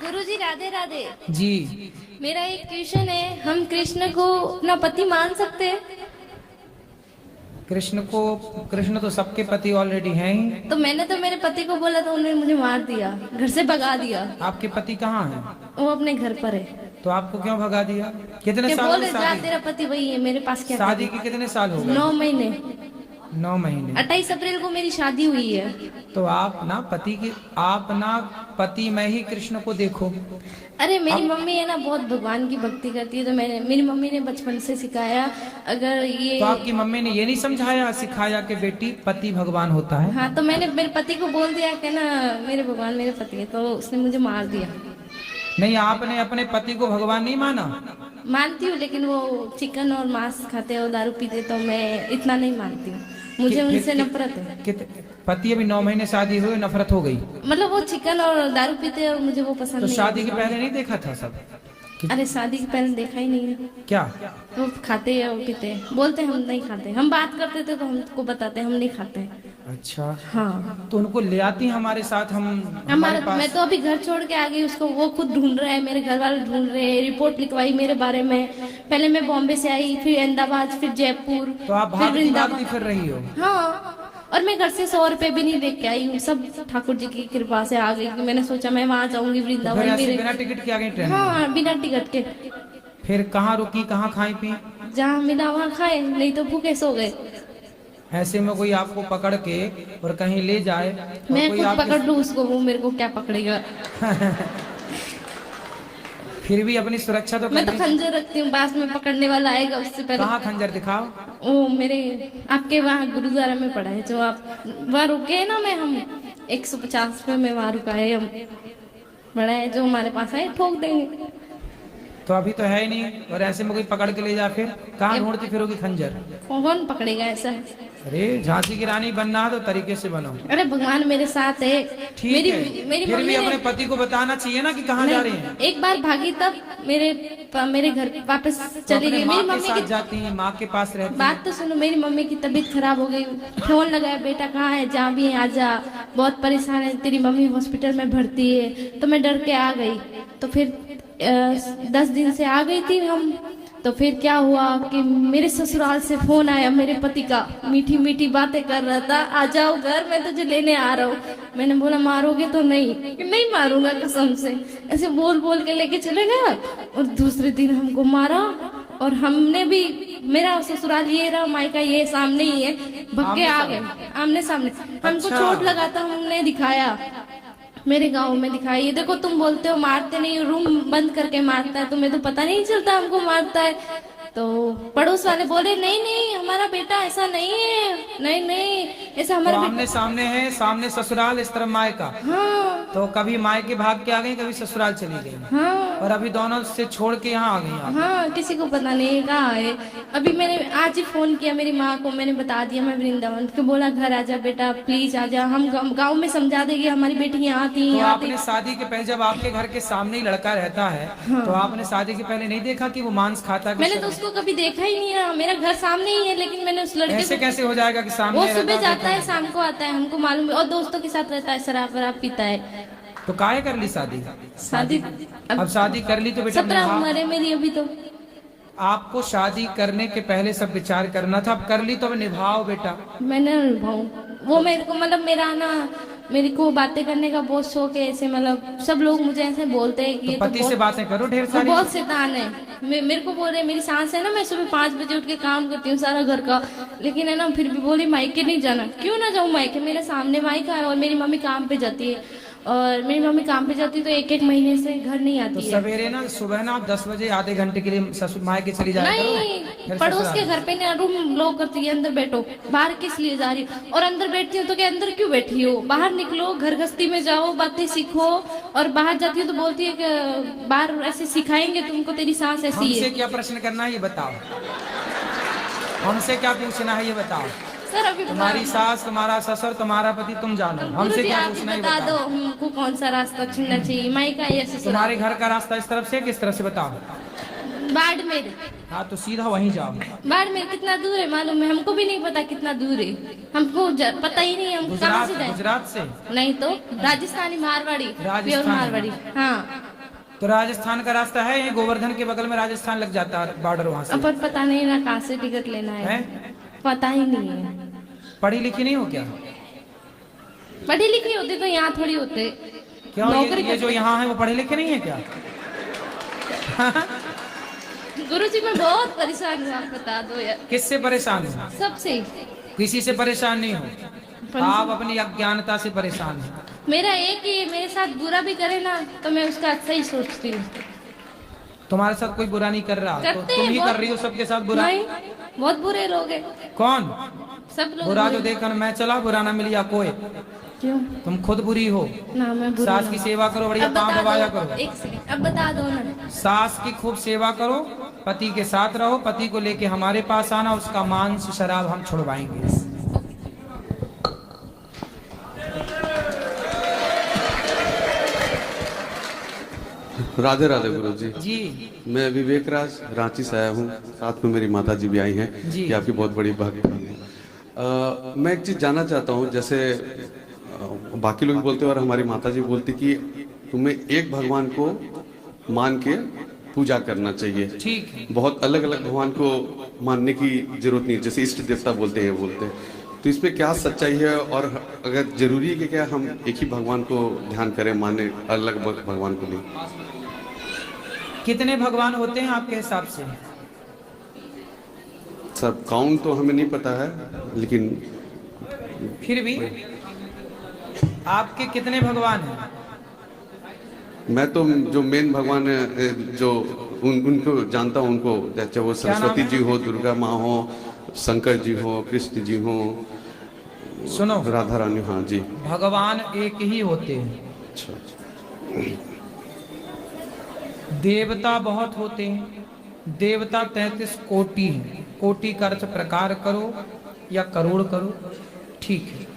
गुरुजी राधे राधे। जी। मेरा एक क्वेश्चन है, हम कृष्ण को अपना पति मान सकते हैं? कृष्ण तो सबके पति ऑलरेडी हैं ही। तो मैंने तो मेरे पति को बोला तो उन्होंने मुझे मार दिया, घर से भगा दिया। आपके पति कहाँ हैं? वो अपने घर पर है। तो आपको क्यों भगा दिया? कितने ये साल बोल हो गए रहे जा शादी? तेरा पति वही है, मेरे पास क्या शादी के कितने साल हो गए? 9 महीने। 9 महीने। 28 अप्रैल को मेरी शादी हुई है। तो आप ना पति में ही कृष्ण को देखो। अरे मेरी मम्मी है ना, बहुत भगवान की भक्ति करती है, तो मेरी मम्मी ने बचपन से सिखाया। अगर ये तो आपकी मम्मी ने ये नहीं समझाया सिखाया कि बेटी पति भगवान होता है? हाँ, तो मैंने मेरे पति को बोल दिया कि ना मेरे भगवान मेरे पति है, तो उसने मुझे मार दिया। नहीं, आपने अपने पति को भगवान नहीं माना? मानती हूँ, लेकिन वो चिकन और मांस खाते और दारू पीते, तो मैं इतना नहीं मानती हूँ। मुझे उनसे नफरत है। पति अभी 9 महीने शादी हुए, नफरत हो गई? मतलब वो चिकन और दारू पीते और मुझे वो पसंद तो नहीं। शादी के पहले नहीं देखा था सब? अरे शादी के पहले देखा ही नहीं है। क्या वो खाते और पीते, बोलते हम नहीं खाते। हम बात करते थे तो हमको बताते हम नहीं खाते। अच्छा। हाँ, तो उनको ले आती हमारे साथ, हमारे पास। मैं तो अभी घर छोड़ के आ गई उसको, वो खुद ढूंढ रहा है, मेरे घर वाले ढूंढ रहे हैं। रिपोर्ट लिखवाई मेरे बारे में। पहले मैं बॉम्बे से आई, फिर अहमदाबाद, फिर जयपुर, तो आप फिर भागती फिर रही हो? हाँ, और मैं घर से 100 रुपए भी नहीं लेके आई हूँ, सब ठाकुर जी की कृपा से आ गई। मैंने सोचा मैं वहाँ जाऊंगी वृंदावन। बिना टिकट के आ गई ट्रेन? हाँ, बिना टिकट के। फिर कहाँ रुकी, कहाँ खाई पी? जहाँ मिला वहाँ खाए, नहीं तो भूखे सो गए। ऐसे में कोई आपको पकड़ के और कहीं ले जाए, मैं कोई खुद पकड़ लूँ उसको, वो मेरे को क्या पकड़ेगा? फिर भी अपनी सुरक्षा तो मैं तो खंजर रखती हूँ, पास में पकड़ने वाला आएगा उससे पहले। कहाँ खंजर दिखाओ? वो मेरे आपके वहाँ गुरुद्वारा में पड़ा है, जो आप वहाँ रुके है ना, मैं हम 150 पे में वहाँ रुका है, हम बड़ा है, जो हमारे पास है ठोक देंगे। तो अभी तो है ही नहीं, और ऐसे में कोई पकड़ के ले जा, फिर कहाँ ढूंढती फिरोगी खंजर? कौन पकड़ेगा ऐसा? अरे झांसी की रानी बनना है तो तरीके से बनो। अरे भगवान मेरे साथ है। ठीक है, मेरी फिर भी मम्मी अपने पति को बताना चाहिए ना कि कहाँ जा रही हैं। एक बार भागी तब मेरे घर वापस चली गई। मेरी मम्मी के साथ जाती है, माँ के पास रहती है। बात तो सुनो, मेरी मम्मी की तबीयत खराब हो गई, फोन लगाया, बेटा कहाँ है, जा भी आ जा, बहुत परेशान है, तेरी मम्मी हॉस्पिटल में भर्ती है। तो मैं डर के आ गई। तो फिर 10 दिन से आ गई थी हम। तो फिर क्या हुआ कि मेरे ससुराल से फोन आया मेरे पति का, मीठी मीठी बातें कर रहा था, आ जाओ घर, मैं तुझे लेने आ रहा हूँ। मैंने बोला मारोगे तो? नहीं मारूंगा कसम से। ऐसे बोल बोल के लेके चले गया, और दूसरे दिन हमको मारा। और हमने भी, मेरा ससुराल ये रहा, मायका ये सामने ही है, भक्के आ गए आमने सामने। हमको चोट लगा था, हमने दिखाया, मेरे गांव में दिखाई। ये देखो, तुम बोलते हो मारते नहीं, रूम बंद करके मारता है, तुम्हें तो पता नहीं चलता हमको मारता है। तो पड़ोस वाले बोले नहीं हमारा बेटा ऐसा नहीं है, नहीं ऐसा हमारा तो आमने सामने है, सामने ससुराल, इस तरफ मायका। हाँ, तो कभी मायके भाग के आ गई, कभी ससुराल चली गई। हाँ, और अभी दोनों से छोड़ के यहाँ आ गई आप। हाँ, किसी को पता नहीं कहाँ है। अभी मैंने आज ही फोन किया मेरी माँ को, मैंने बता दिया मैं वृंदावन, तो बोला घर आ जा बेटा, प्लीज आ जा, हम गाँव में समझा देंगे, हमारी बेटी यहाँ थी। तो आपने शादी के पहले, जब आपके घर के सामने ही लड़का रहता है, तो आपने शादी के पहले नहीं देखा कि वो मांस खाता है? मैंने तो उसको कभी देखा ही नहीं है, मेरा घर सामने ही है, लेकिन मैंने उस लड़के ऐसे कैसे हो जाएगा कि सामने? वो सुबह जाता है, शाम को आता है, हमको मालूम है, और दोस्तों के साथ रहता है, शराब वराब पीता है। तो काहे कर ली शादी? अब शादी कर ली तो बेटा 17 उम्र है मेरी अभी। तो आपको शादी करने के पहले सब विचार करना था, अब कर ली तो अब निभाओ बेटा। मैंने निभाऊं, वो मेरे को, मतलब मेरा ना, मेरे को बातें करने का बहुत शौक है। ऐसे मतलब सब लोग मुझे ऐसे बोलते हैं कि तो पति से बातें करो ढेर सारी। बहुत शैतान है। मेरे को बोल रहे, मेरी सास है ना, मैं सुबह 5 बजे उठ के काम करती हूँ सारा घर का, लेकिन है ना फिर भी बोली मायके नहीं जाना। क्यों ना जाऊँ मायके? मेरे सामने मायका है, और मेरी मम्मी काम पे जाती है, और मेरी मम्मी काम पे जाती है, तो 1-1 महीने से घर नहीं आती तो है। सवेरे ना, सुबह ना 10 बजे आधे घंटे के लिए ससुर मायके चली जाए। नहीं, पड़ोस के घर पे ना रूम लॉक करती है, अंदर बैठो, बाहर किस लिए जा रही हो? और अंदर बैठती हो तो क्या अंदर क्यों बैठी हो? बाहर निकलो, घर गस्ती में जाओ, बातें सीखो। और बाहर जाती हो तो बोलती है कि बाहर ऐसे सिखाएंगे तुमको, तेरी सांस ऐसी है। हमसे क्या प्रश्न करना है ये बताओ, हमसे क्या पूछना है ये बताओ। सर अभी तुम्हारी सास, तुम्हारा ससुर, तुम्हारा पति, तुम जानो, हमसे क्या पूछना है बता दो, हमको कौन सा रास्ता चुनना चाहिए, मायका या ससुराल? तुम्हारे घर का रास्ता इस तरफ से किस तरफ से बताओ? बाड़मेर। हाँ, तो सीधा वहीं जाओ। बाड़मेर कितना दूर है मालूम है? हमको भी नहीं पता कितना दूर है, हमको पता ही नहीं, हम कहाँ से जाए? गुजरात से? नहीं तो राजस्थानी, मारवाड़ी, प्योर मारवाड़ी। हाँ, तो राजस्थान का रास्ता है, ये गोवर्धन के बगल में राजस्थान लग जाता है बॉर्डर वहां से। अपन पता नहीं ना कहाँ से टिकट लेना है, हैं? पता ही नहीं है। पढ़ी लिखी नहीं हो क्या? पढ़ी लिखी होती तो यहाँ थोड़ी होते। क्यों ये जो यहाँ है वो पढ़े लिखे नहीं है क्या? गुरुजी मैं बहुत परेशान हूँ, आप बता दो यार। किससे परेशान हो? सबसे। किसी से परेशान नहीं हो, आप अपनी अज्ञानता से परेशान हो। मेरा एक ही, मेरे साथ बुरा भी करे ना तो मैं उसका अच्छा ही सोचती हूँ। तुम्हारे साथ कोई बुरा नहीं कर रहा, तो करते तुम हैं ही बहुत। कर रही हो सबके साथ बुरा। नहीं, बहुत बुरे लोग हैं। कौन? सब लोग बुरा जो बुरे। देखकर मैं चला, बुरा ना मिल या कोई। क्यों? तुम खुद बुरी हो। ना मैं बुरी सास ना की हूँ। सेवा करो, बढ़िया अब पाँव बता दबाया दो, करो। एक सेकंड, अब बता दो ना। सास की खूब सेवा करो, पति के साथ रहो, पति को लेके हमारे पास आना, उसका मांस शराब हम छुड़वाएंगे। राधे राधे गुरु जी। जी मैं विवेक राज रांची से आया हूँ, साथ में मेरी माता जी भी आई हैं। जी। ये आपकी बहुत बड़ी भक्ति है। मैं एक चीज़ जानना चाहता हूँ, जैसे बाकी लोग बोलते हैं और हमारी माता जी बोलती कि तुम्हें एक भगवान को मान के पूजा करना चाहिए। ठीक है। बहुत अलग अलग भगवान को मानने की जरूरत नहीं, जैसे इष्ट देवता बोलते हैं बोलते हैं। तो इस पे क्या सच्चाई है, और अगर जरूरी है कि क्या हम एक ही भगवान को ध्यान करें, माने अलग भगवान को नहीं? कितने भगवान होते हैं आपके हिसाब से? सब काउंट तो हमें नहीं पता है, लेकिन फिर भी आपके कितने भगवान हैं? मैं तो जो मेन भगवान है, जो उनको जानता हूँ, उनको चाहे वो सरस्वती जी हो, दुर्गा माँ हो, शंकर जी हो, कृष्ण जी हो, सुनो, राधा रानी। हाँ जी। भगवान एक ही होते हैं। अच्छा। देवता बहुत होते हैं। देवता 33 कोटि हैं। कोटि का अर्थ प्रकार करो या करोड़ करो, ठीक है।